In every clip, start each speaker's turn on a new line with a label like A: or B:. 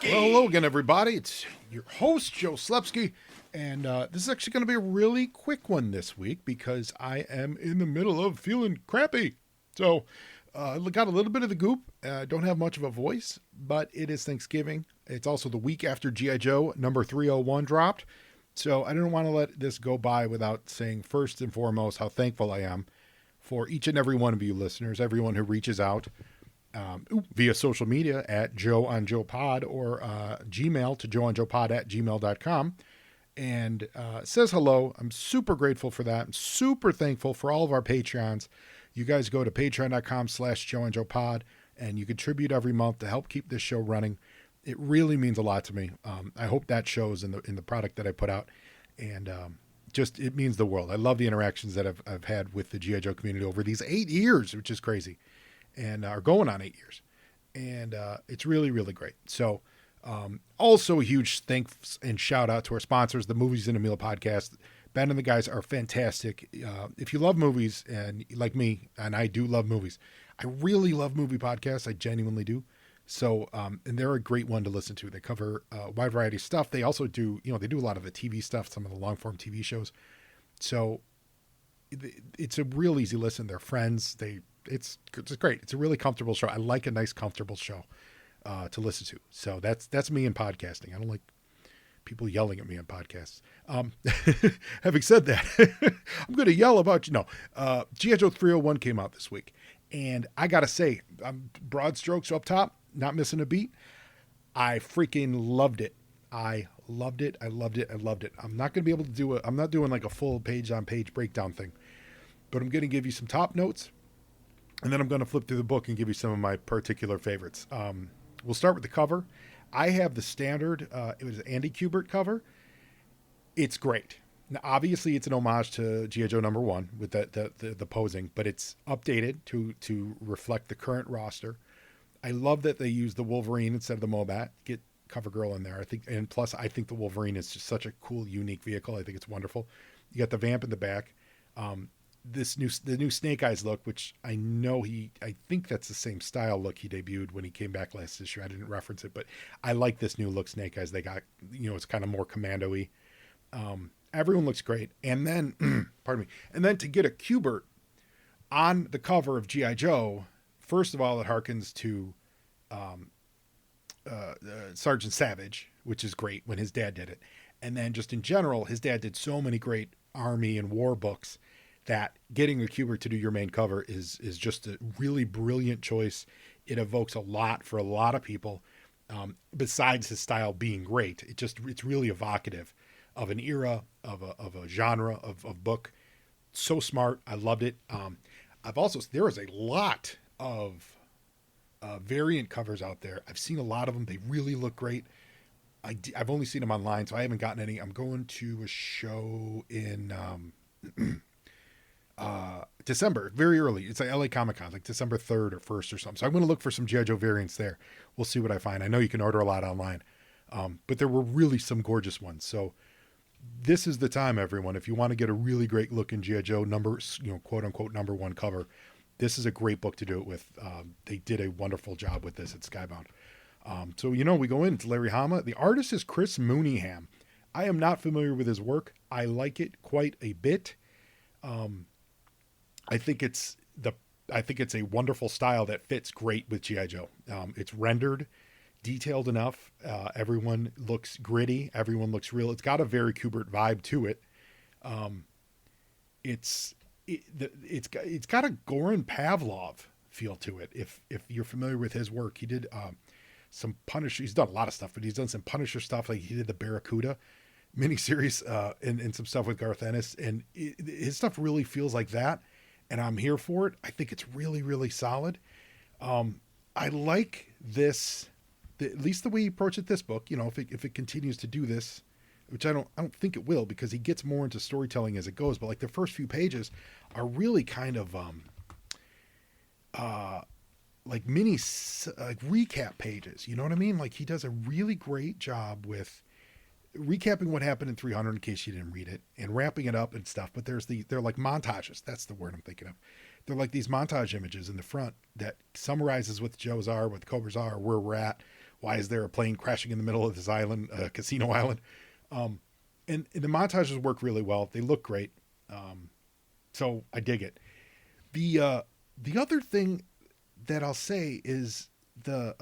A: Slepsky.
B: Well, hello again, everybody. It's your host, Joe Slepsky, and this is actually going to be a really quick one this week because I am in the middle of feeling crappy. So, I got a little bit of the goop. I don't have much of a voice, but it is Thanksgiving. It's also the week after G.I. Joe number 301 dropped. So, I didn't want to let this go by without saying first and foremost how thankful I am for each and every one of you listeners, everyone who reaches out via social media at Joe on Joe Pod or Gmail to joeonjoepod@gmail.com and says hello. I'm super grateful for that. I'm super thankful for all of our Patreons. You guys go to patreon.com/joeonjoepod and you contribute every month to help keep this show running. It really means a lot to me. I hope that shows in the product that I put out, and just it means the world. I love the interactions that I've had with the G.I. Joe community over these 8 years, which is crazy. And are going on 8 years. And it's really, really great. So also a huge thanks and shout out to our sponsors, the Movies in a Meal podcast. Ben and the guys are fantastic. If you love movies, and like me, and I do love movies, I really love movie podcasts. I genuinely do. So, and they're a great one to listen to. They cover a wide variety of stuff. They also do, they do a lot of the TV stuff, some of the long form TV shows. So it's a real easy listen. They're friends. It's great. It's a really comfortable show. I like a nice, comfortable show to listen to. So that's me in podcasting. I don't like people yelling at me on podcasts. Having said that, I'm going to yell about you. No, G.I. Joe 301 came out this week, and I got to say, broad strokes up top, not missing a beat. I freaking loved it. I loved it. I loved it. I loved it. I'm not going to be able to do I'm not doing like a full page-on-page breakdown thing, but I'm going to give you some top notes. And then I'm going to flip through the book and give you some of my particular favorites. We'll start with the cover. I have the standard, it was an Andy Kubert cover. It's great. Now, obviously, it's an homage to G.I. Joe number 1 with the posing, but it's updated to reflect the current roster. I love that they use the Wolverine instead of the Mobat. Get CoverGirl in there, I think. And plus, I think the Wolverine is just such a cool, unique vehicle. I think it's wonderful. You got the Vamp in the back. The new Snake Eyes look, which I know I think that's the same style look he debuted when he came back last issue. I didn't reference it, but I like this new look Snake Eyes they got. It's kind of more commando-y. Everyone looks great. And then, pardon me. And then to get a Kubert on the cover of G.I. Joe, first of all, it harkens to Sergeant Savage, which is great when his dad did it. And then just in general, his dad did so many great Army and war books that getting a Kubert to do your main cover is just a really brilliant choice. It evokes a lot for a lot of people. Besides his style being great, it's really evocative of an era, of a genre of book. So smart. I loved it. There is a lot of variant covers out there. I've seen a lot of them. They really look great. I've only seen them online, so I haven't gotten any. I'm going to a show in December, very early. It's like LA Comic Con, like December 3rd or 1st or something. So I'm going to look for some G.I. Joe variants there. We'll see what I find. I know you can order a lot online, but there were really some gorgeous ones. So this is the time, everyone. If you want to get a really great looking G.I. Joe quote unquote number 1 cover, this is a great book to do it with. They did a wonderful job with this at Skybound. So we go into Larry Hama. The artist is Chris Mooneyham. I am not familiar with his work. I like it quite a bit. I think it's a wonderful style that fits great with G.I. Joe. It's rendered, detailed enough. Everyone looks gritty. Everyone looks real. It's got a very Kubert vibe to it. It's got a Goran Pavlov feel to it. If you're familiar with his work, he did some Punisher. He's done a lot of stuff, but he's done some Punisher stuff. Like he did the Barracuda miniseries and some stuff with Garth Ennis, and his stuff really feels like that. And I'm here for it. I think it's really, really solid. I like this, at least the way he approached it. This book, if it continues to do this, which I don't think it will, because he gets more into storytelling as it goes. But like the first few pages are really kind of like mini recap pages. You know what I mean? Like he does a really great job with recapping what happened in 300 in case you didn't read it, and wrapping it up and stuff. But they're like montages. That's the word I'm thinking of. They're like these montage images in the front that summarizes what the Joes are, what the Cobras are, where we're at, Why is there a plane crashing in the middle of this island, casino island? And the montages work really well. They look great. So I dig it. The other thing that I'll say is the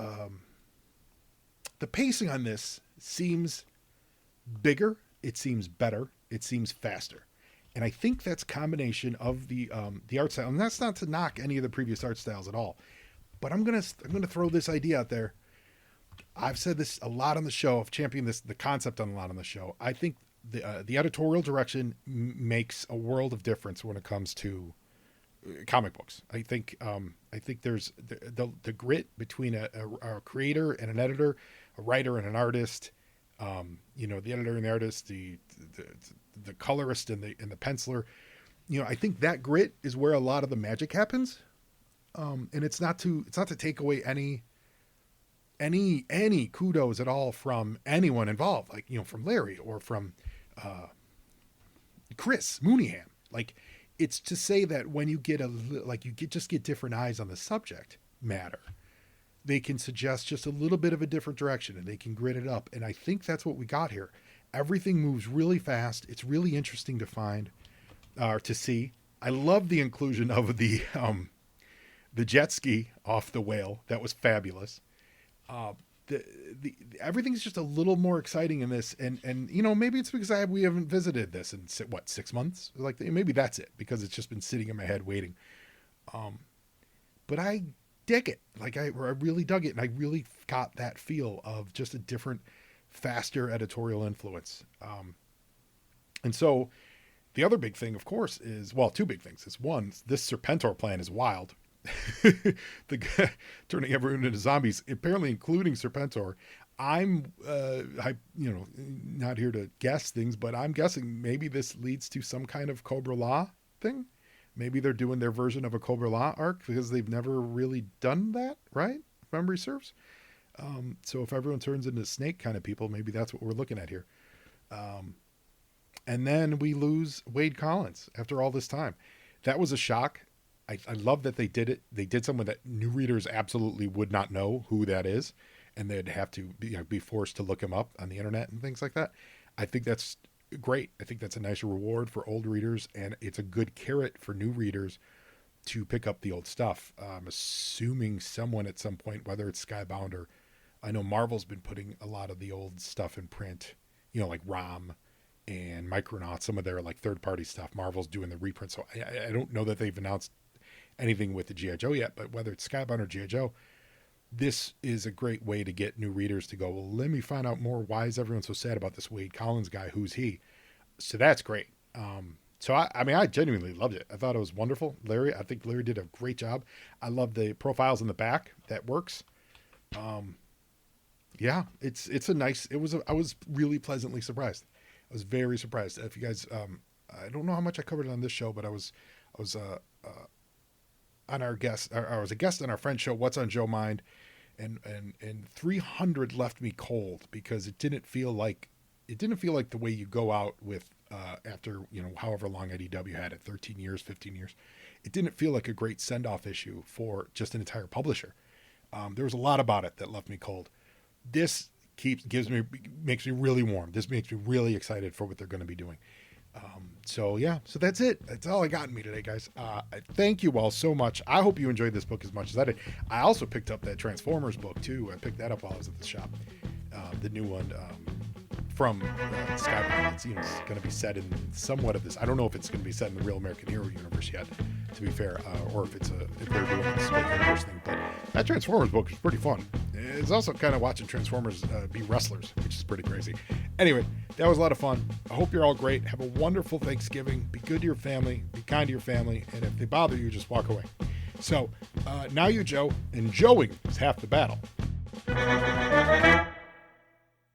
B: pacing on this seems bigger. It seems better. It seems faster. And I think that's a combination of the art style. And that's not to knock any of the previous art styles at all. But I'm gonna throw this idea out there. I've said this a lot on the show. I've championed the concept on a lot on the show. I think the editorial direction makes a world of difference when it comes to comic books. I think there's the grit between a creator and an editor, a writer and an artist. The editor and the artist, the colorist and the penciler. I think that grit is where a lot of the magic happens. And it's not to take away any kudos at all from anyone involved, like, from Larry or from Chris Mooneyham. Like, it's to say that when you get just get different eyes on the subject matter, they can suggest just a little bit of a different direction and they can grit it up. And I think that's what we got here. Everything moves really fast. It's really interesting to find, to see. I love the inclusion of the jet ski off the whale. That was fabulous. Everything's just a little more exciting in this, and maybe it's because we haven't visited this in 6 months. Like, maybe that's it, because it's just been sitting in my head waiting. But I dig it. Like, I really dug it, and I really got that feel of just a different, faster editorial influence. And so the other big thing, of course, is, well, two big things. Is one, this Serpentor plan is wild. The guy turning everyone into zombies, apparently including Serpentor. I'm not here to guess things, but I'm guessing maybe this leads to some kind of Cobra Law thing. Maybe they're doing their version of a Cobra Law arc, because they've never really done that, right? If memory serves. So if everyone turns into snake kind of people, maybe that's what we're looking at here. And then we lose Wade Collins after all this time. That was a shock. I love that they did it. They did someone that new readers absolutely would not know who that is, and they'd have to be forced to look him up on the internet and things like that. I think that's great. I think that's a nice reward for old readers, and it's a good carrot for new readers to pick up the old stuff. I'm assuming someone at some point, whether it's Skybound or, I know Marvel's been putting a lot of the old stuff in print, like ROM and Micronauts, some of their like third-party stuff. Marvel's doing the reprint, so I don't know that they've announced anything with the G.I. Joe yet, but whether it's Skybound or G.I. Joe, this is a great way to get new readers to go, well, let me find out more. Why is everyone so sad about this Wade Collins guy? Who's he? So that's great. So I genuinely loved it. I thought it was wonderful. I think Larry did a great job. I love the profiles in the back. That works. Yeah, I was really pleasantly surprised. I was very surprised. If you guys, I don't know how much I covered on this show, but I was on our guest, I was a guest on our friend's show, What's on Joe Mind, and 300 left me cold, because it didn't feel like the way you go out with after however long IDW had it, 13 years, 15 years. It didn't feel like a great send-off issue for just an entire publisher. There was a lot about it that left me cold. This makes me really warm. This makes me really excited for what they're going to be doing. So that's it. That's all I got in me today, guys. Thank you all so much. I hope you enjoyed this book as much as I did. I also picked up that Transformers book too. I picked that up while I was at the shop. The new one from Skybound. It's going to be set in somewhat of this. I don't know if it's going to be set in the Real American Hero universe yet, to be fair, or if they're doing a split universe thing. But that Transformers book is pretty fun. It's also kind of watching Transformers be wrestlers, which is pretty crazy. Anyway, that was a lot of fun. I hope you're all great. Have a wonderful Thanksgiving. Be good to your family. Be kind to your family. And if they bother you, just walk away. So now you Joe, and Joeing is half the battle.